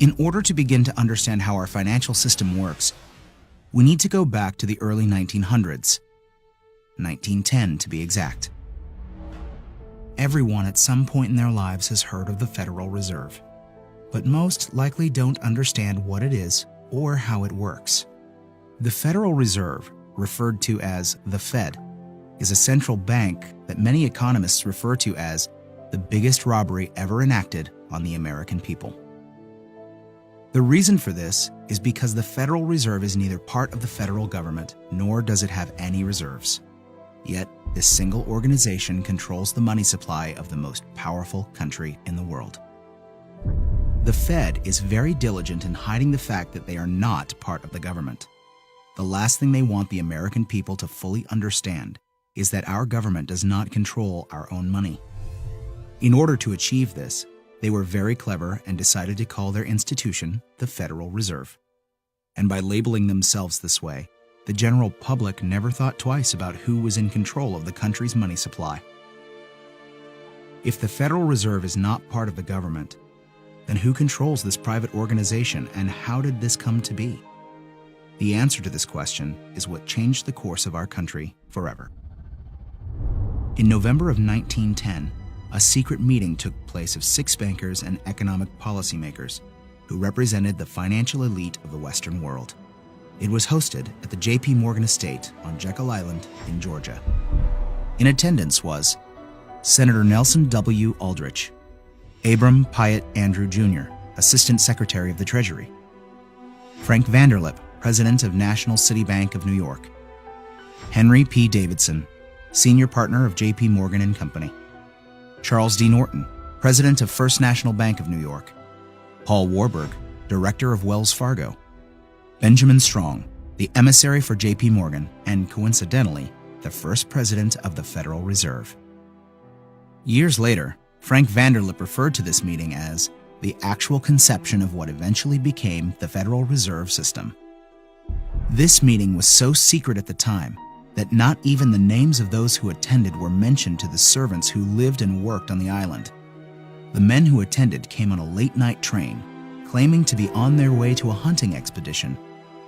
In order to begin to understand how our financial system works, we need to go back to the early 1900s, 1910 to be exact. Everyone at some point in their lives has heard of the Federal Reserve, but most likely don't understand what it is or how it works. The Federal Reserve, referred to as the Fed, is a central bank that many economists refer to as the biggest robbery ever enacted on the American people. The reason for this is because the Federal Reserve is neither part of the federal government nor does it have any reserves. Yet, this single organization controls the money supply of the most powerful country in the world. The Fed is very diligent in hiding the fact that they are not part of the government. The last thing they want the American people to fully understand is that our government does not control our own money. In order to achieve this, they were very clever and decided to call their institution the Federal Reserve. And by labeling themselves this way, the general public never thought twice about who was in control of the country's money supply. If the Federal Reserve is not part of the government, then who controls this private organization and how did this come to be? The answer to this question is what changed the course of our country forever. In November of 1910, a secret meeting took place of 6 bankers and economic policymakers who represented the financial elite of the Western world. It was hosted at the J.P. Morgan estate on Jekyll Island in Georgia. In attendance was Senator Nelson W. Aldrich, Abram Piatt Andrew Jr., Assistant Secretary of the Treasury, Frank Vanderlip, President of National City Bank of New York, Henry P. Davidson, Senior Partner of J.P. Morgan and Company, Charles D. Norton, President of First National Bank of New York, Paul Warburg, Director of Wells Fargo, Benjamin Strong, the emissary for J.P. Morgan, and coincidentally, the first president of the Federal Reserve. Years later, Frank Vanderlip referred to this meeting as the actual conception of what eventually became the Federal Reserve System. This meeting was so secret at the time that not even the names of those who attended were mentioned to the servants who lived and worked on the island. The men who attended came on a late-night train, claiming to be on their way to a hunting expedition,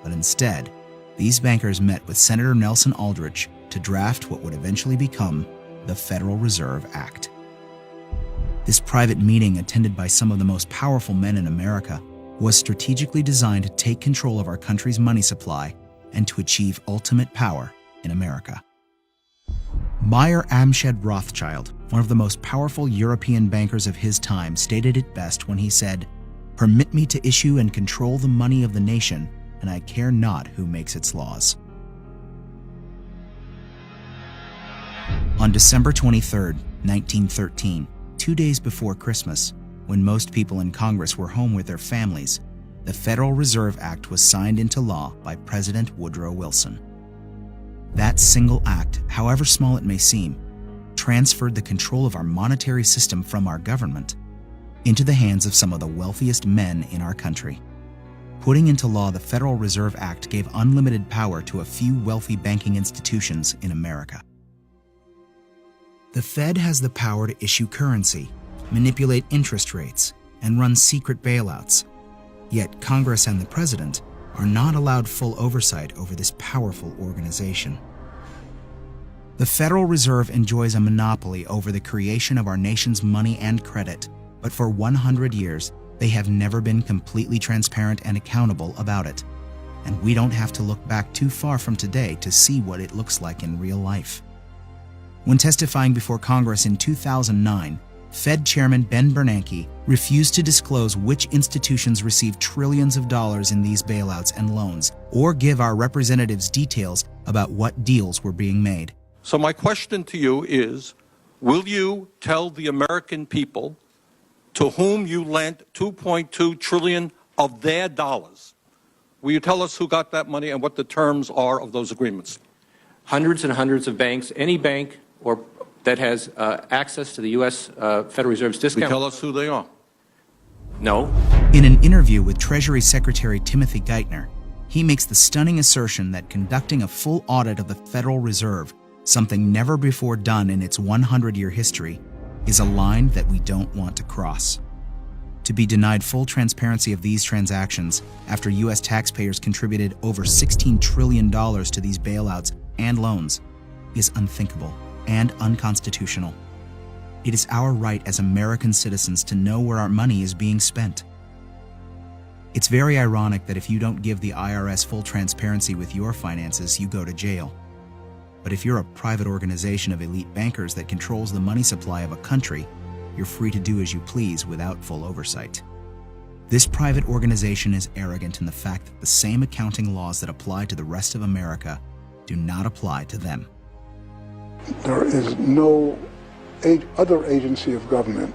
but instead, these bankers met with Senator Nelson Aldrich to draft what would eventually become the Federal Reserve Act. This private meeting, attended by some of the most powerful men in America, was strategically designed to take control of our country's money supply and to achieve ultimate power in America. Mayer Amschad Rothschild, one of the most powerful European bankers of his time, stated it best when he said, "Permit me to issue and control the money of the nation, and I care not who makes its laws." On December 23, 1913, 2 days before Christmas, when most people in Congress were home with their families, the Federal Reserve Act was signed into law by President Woodrow Wilson. That single act, however small it may seem, transferred the control of our monetary system from our government into the hands of some of the wealthiest men in our country. Putting into law the Federal Reserve Act gave unlimited power to a few wealthy banking institutions in America. The Fed has the power to issue currency, manipulate interest rates, and run secret bailouts. Yet Congress and the President are not allowed full oversight over this powerful organization. The Federal Reserve enjoys a monopoly over the creation of our nation's money and credit, but for 100 years, they have never been completely transparent and accountable about it. And we don't have to look back too far from today to see what it looks like in real life. When testifying before Congress in 2009, Fed Chairman Ben Bernanke refused to disclose which institutions received trillions of dollars in these bailouts and loans, or give our representatives details about what deals were being made. So my question to you is, will you tell the American people to whom you lent $2.2 trillion of their dollars? Will you tell us who got that money and what the terms are of those agreements? Hundreds and hundreds of banks, any bank or that has access to the U.S. Federal Reserve's discount. Will you tell us who they are? No. In an interview with Treasury Secretary Timothy Geithner, he makes the stunning assertion that conducting a full audit of the Federal Reserve, something never before done in its 100-year history, is a line that we don't want to cross. To be denied full transparency of these transactions after U.S. taxpayers contributed over $16 trillion to these bailouts and loans is unthinkable and unconstitutional. It is our right as American citizens to know where our money is being spent. It's very ironic that if you don't give the IRS full transparency with your finances, you go to jail. But if you're a private organization of elite bankers that controls the money supply of a country, you're free to do as you please without full oversight. This private organization is arrogant in the fact that the same accounting laws that apply to the rest of America do not apply to them. There is no other agency of government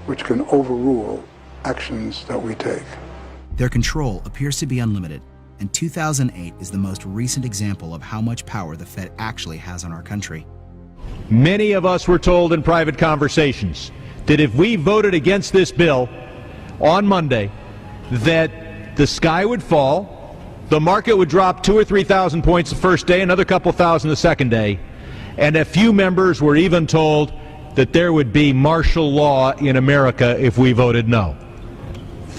which can overrule actions that we take. Their control appears to be unlimited, and 2008 is the most recent example of how much power the Fed actually has on our country. Many of us were told in private conversations that if we voted against this bill on Monday, that the sky would fall, the market would drop 2,000 or 3,000 points the first day, another couple thousand the second day, and a few members were even told that there would be martial law in America if we voted no.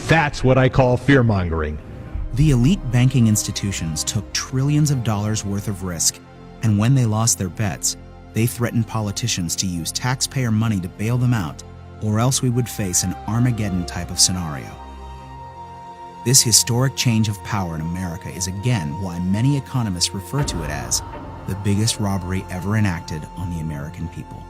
That's what I call fear-mongering. The elite banking institutions took trillions of dollars worth of risk, and when they lost their bets, they threatened politicians to use taxpayer money to bail them out, or else we would face an Armageddon type of scenario. This historic change of power in America is again why many economists refer to it as the biggest robbery ever enacted on the American people.